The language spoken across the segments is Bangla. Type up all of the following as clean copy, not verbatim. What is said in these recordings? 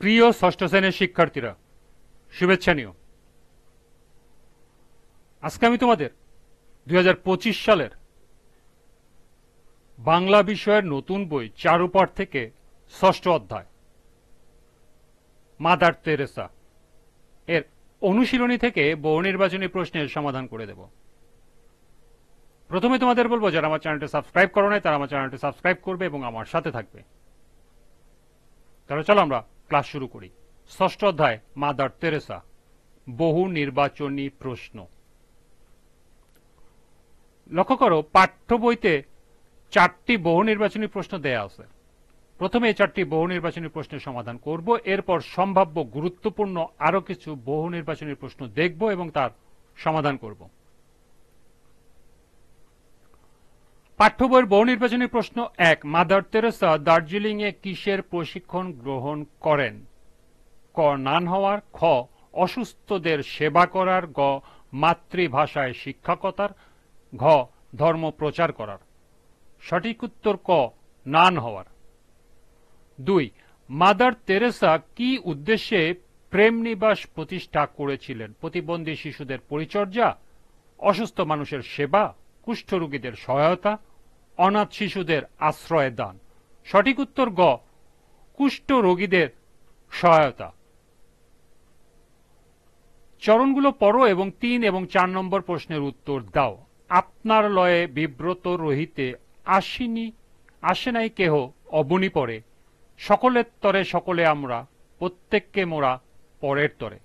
প্রিয় ষষ্ঠ শ্রেণীর শিক্ষার্থীরা, শুভেচ্ছা নিও। আজকে আমি তোমাদের 2025 সালের বাংলা বিষয়ের নতুন বই চারুপাঠ থেকে ষষ্ঠ অধ্যায় মাদার তেরেসা এর অনুশীলনী থেকে বহু নির্বাচনী প্রশ্নের সমাধান করে দেব। প্রথমে তোমাদের বলবো, যারা আমার চ্যানেলটি সাবস্ক্রাইব করো নাই তারা আমার চ্যানেলটি সাবস্ক্রাইব করবে এবং আমার সাথে থাকবে। তাহলে চলো আমরা ক্লাস শুরু করি। ষষ্ঠ অধ্যায় মাদার তেরেসা, বহু নির্বাচনী প্রশ্ন। লক্ষ্য করো, পাঠ্য বইতে 4টি বহু নির্বাচনী প্রশ্ন দেয়া আছে। প্রথমে এই 4টি বহু নির্বাচনী প্রশ্নের সমাধান করব, এরপর সম্ভাব্য গুরুত্বপূর্ণ আরো কিছু বহু নির্বাচনী প্রশ্ন দেখব এবং তার সমাধান করব। পাঠ্য বইয়ের বহু নির্বাচনী প্রশ্ন 1, মাদার তেরেসা দার্জিলিং এ কিসের প্রশিক্ষণ গ্রহণ করেন? ক, নান হওয়ার, খ, অসুস্থদের সেবা করার, গ, মাতৃভাষায় শিক্ষকতার, ঘ, ধর্ম প্রচার করার। সঠিক উত্তর ক, নান হওয়ার। 2, মাদার তেরেসা কি উদ্দেশ্যে প্রেম নিবাস প্রতিষ্ঠা করেছিলেন? প্রতিবন্ধী শিশুদের পরিচর্যা, অসুস্থ মানুষের সেবা, কুষ্ঠরোগীদের সহায়তা, অনাথ শিশুদের আশ্রয় দান। সঠিক উত্তর গ, কুষ্ঠরোগীদের সহায়তা। চরণগুলো পড়ো এবং 3 এবং 4 নম্বর প্রশ্নের উত্তর দাও। আপনার লয়ে বিব্রত রহিতে আসে নাই কেহ অবনী পরে, সকলের তরে সকলে আমরা, প্রত্যেককে মোরা পরের তরে।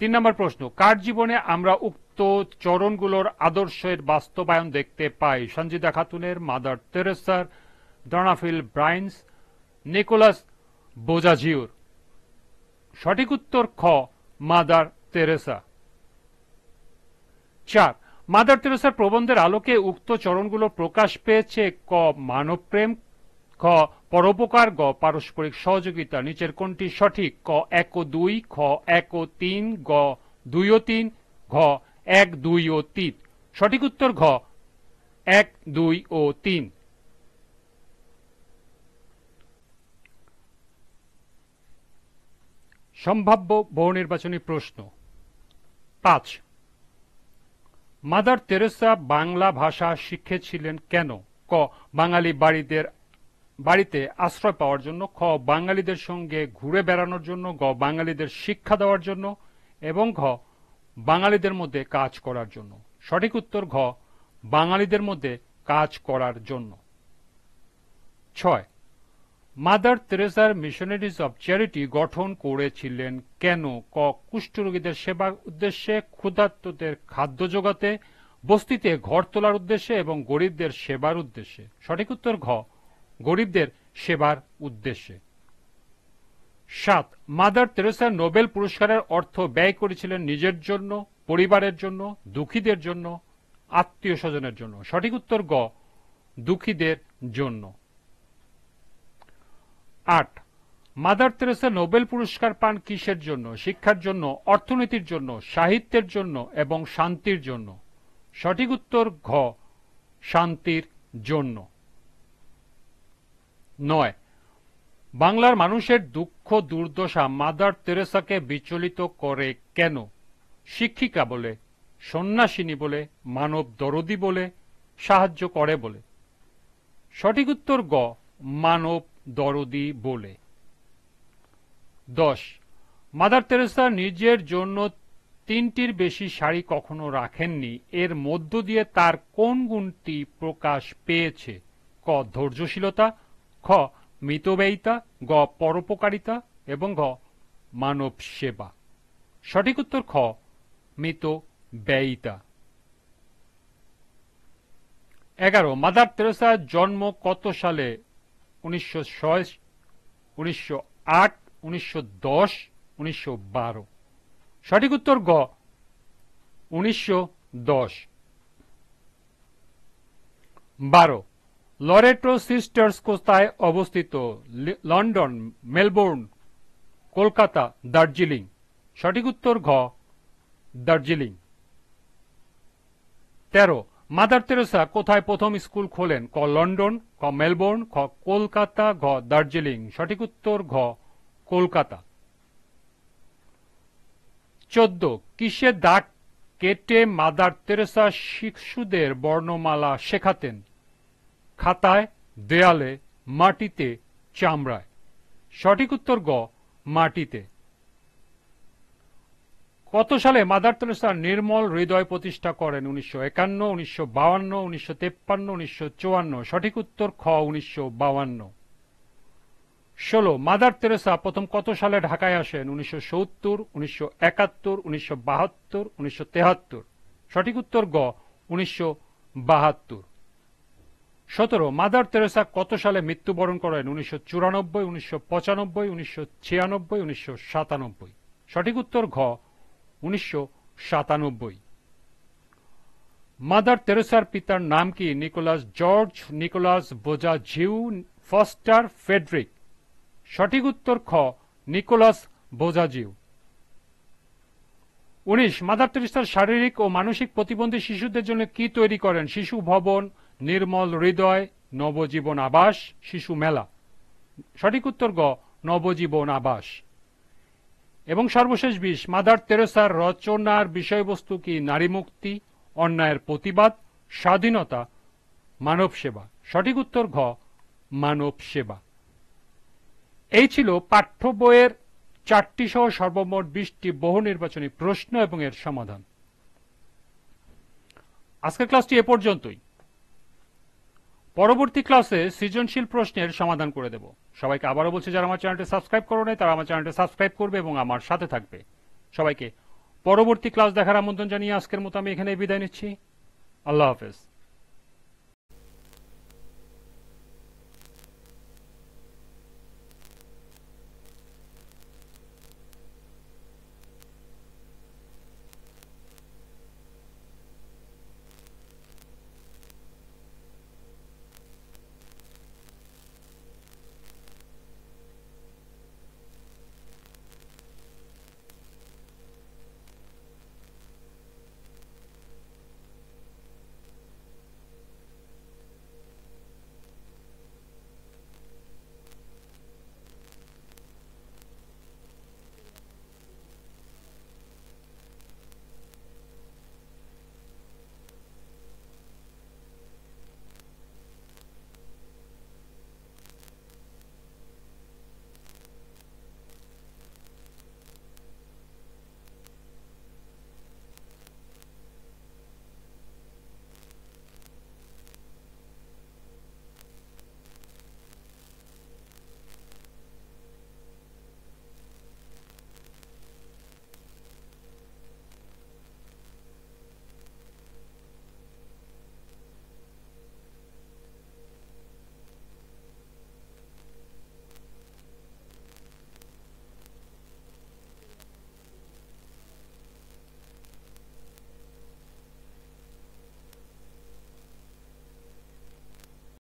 3 নম্বর প্রশ্ন, কার জীবনে আমরা উক্ত চরণগুলোর আদর্শের বাস্তবায়ন দেখতে পাই? সঞ্জিদা খাতুনের, মাদার তেরেসার, ডনাফিল ব্রাইন্স, নিকোলাস বোজাজিউর। সঠিক উত্তর খ, মাদার তেরেসা। 4, মাদার তেরেসার প্রবন্ধের আলোকে উক্ত চরণগুলো প্রকাশ পেয়েছে? ক, মানবপ্রেম, খ, পরোপকার, গ, পারস্পরিক সহযোগিতা। নিচের কোনটি সঠিক? ক, 1 ও 2, খ, 1 ও 3, গ, 2 ও 3, ঘ, 1, 2 ও 3। সঠিক উত্তর ঘ, 1, 2 ও 3। সম্ভাব্য বহু নির্বাচনী প্রশ্ন 5, মাদার তেরেসা বাংলা ভাষা শিখেছিলেন কেন? ক, বাঙালি বাড়িতে আশ্রয় পাওয়ার জন্য, খ, বাঙালিদের সঙ্গে ঘুরে বেড়ানোর জন্য, গ, বাঙালিদের শিক্ষা দেওয়ার জন্য, এবং ঘ, বাঙালিদের মধ্যে কাজ করার জন্য। সঠিক উত্তর ঘ, বাঙালিদের মধ্যে কাজ করার জন্য। 6, মাদার তেরেসার মিশনারিজ অব চ্যারিটি গঠন করেছিলেন কেন? ক, কুষ্ঠরোগীদের সেবার উদ্দেশ্যে, ক্ষুধার্তদের খাদ্য জোগাতে, বস্তিতে ঘর তোলার উদ্দেশ্যে এবং গরিবদের সেবার উদ্দেশ্যে। সঠিক উত্তর ঘ, গরিবদের সেবার উদ্দেশ্যে। 7, মাদার তেরেসা নোবেল পুরস্কারের অর্থ ব্যয় করেছিলেন নিজের জন্য, পরিবারের জন্য, দুঃখীদের জন্য, আত্মীয় স্বজনের জন্য। সঠিক উত্তর গ, দুঃখীদের জন্য। 8, মাদার তেরেসা নোবেল পুরস্কার পান কিসের জন্য? শিক্ষার জন্য, অর্থনীতির জন্য, সাহিত্যের জন্য এবং শান্তির জন্য। সঠিক উত্তর ঘ, শান্তির জন্য। 9, বাংলার মানুষের দুঃখ দুর্দশা মাদার তেরেসাকে বিচলিত করে কেন? শিক্ষিকা বলে, সন্ন্যাসিনী বলে, মানব দরদি বলে, সাহায্য করে বলে। সঠিক উত্তর গ, মানব দরদি বলে। 10, মাদার তেরেসা নিজের জন্য 3টির বেশি শাড়ি কখনো রাখেননি, এর মধ্য দিয়ে তার কোন গুণটি প্রকাশ পেয়েছে? ক, ধৈর্যশীলতা, খ, মিতব্যয়িতা, গ, পরোপকারিতা, এবং ঘ, মানব সেবা। সঠিক উত্তর খ, মিতব্যয়িতা। 11, মাদার তেরেসার জন্ম কত সালে? 1906, 1908, 1910, 1912। সঠিক উত্তর গ, 1910। 12, লরেটো সিস্টার্স কোথায় অবস্থিত? London, Melbourne, Kolkata, Darjeeling. সঠিক উত্তর ঘ, দার্জিলিং। 13, মাদার তেরেসা কোথায় প্রথম স্কুল খোলেন? ক, লন্ডন, ক মেলবোর্ন, খ কলকাতা, ঘ দার্জিলিং। সঠিক উত্তর ঘ কলকাতা। 14 কিসে দাগ কেটে মাদার তেরেসা শিশুদের বর্ণমালা শেখাতেন? খাতায়, দেয়ালে, মাটিতে, চামড়ায়। সঠিক উত্তর গ মাটিতে। কত সালে মাদার তেরেসা নির্মল হৃদয় প্রতিষ্ঠা করেন? 1951, 1952, 1953, 1954। সঠিক উত্তর খ 1952। 16 মাদার তেরেসা প্রথম কত সালে ঢাকায় আসেন? 1970, 1971, 1972, 1973। সঠিক উত্তর গ 1972। 17 মাদার তেরেসা কত সালে মৃত্যুবরণ করেন? 1994, 1995, 1996, 1997। সঠিক উত্তর ঘ 1997। মাদার তেরেসার পিতার নাম কি? Nicholas George, Nicholas Bojaxhiu, Foster, Frederick. সঠিক উত্তর খ নিকোলাস বোজাজিউ। 19 মাদার তেরেসা শারীরিক ও মানসিক প্রতিবন্ধী শিশুদের জন্য কি তৈরি করেন? শিশু ভবন, নির্মল হৃদয়, নবজীবন আবাস, শিশু মেলা। সঠিক উত্তর গ নবজীবন আবাস। এবং সর্বশেষ 20 মাদার তেরেসার রচনার বিষয়বস্তু কি? নারী মুক্তি, অন্যায়ের প্রতিবাদ, স্বাধীনতা, মানব সেবা। সঠিক উত্তর ঘ মানব সেবা। এই ছিল পাঠ্য বইয়ের 4টি সহ সর্বমোট 20টি বহু নির্বাচনী প্রশ্ন এবং এর সমাধান। আজকের ক্লাসটি এ পর্যন্তই। পরবর্তী ক্লাসে সৃজনশীল প্রশ্নের সমাধান করে দেব। সবাইকে আবারও বলছি, যারা আমার চ্যানেলটি সাবস্ক্রাইব করো নাই তারা আমার চ্যানেলটি সাবস্ক্রাইব করবে এবং আমার সাথে থাকবে। সবাইকে পরবর্তী ক্লাস দেখার আমন্ত্রণ জানিয়ে আজকের মতো আমি এখানে বিদায় নিচ্ছি। আল্লাহ হাফেজ।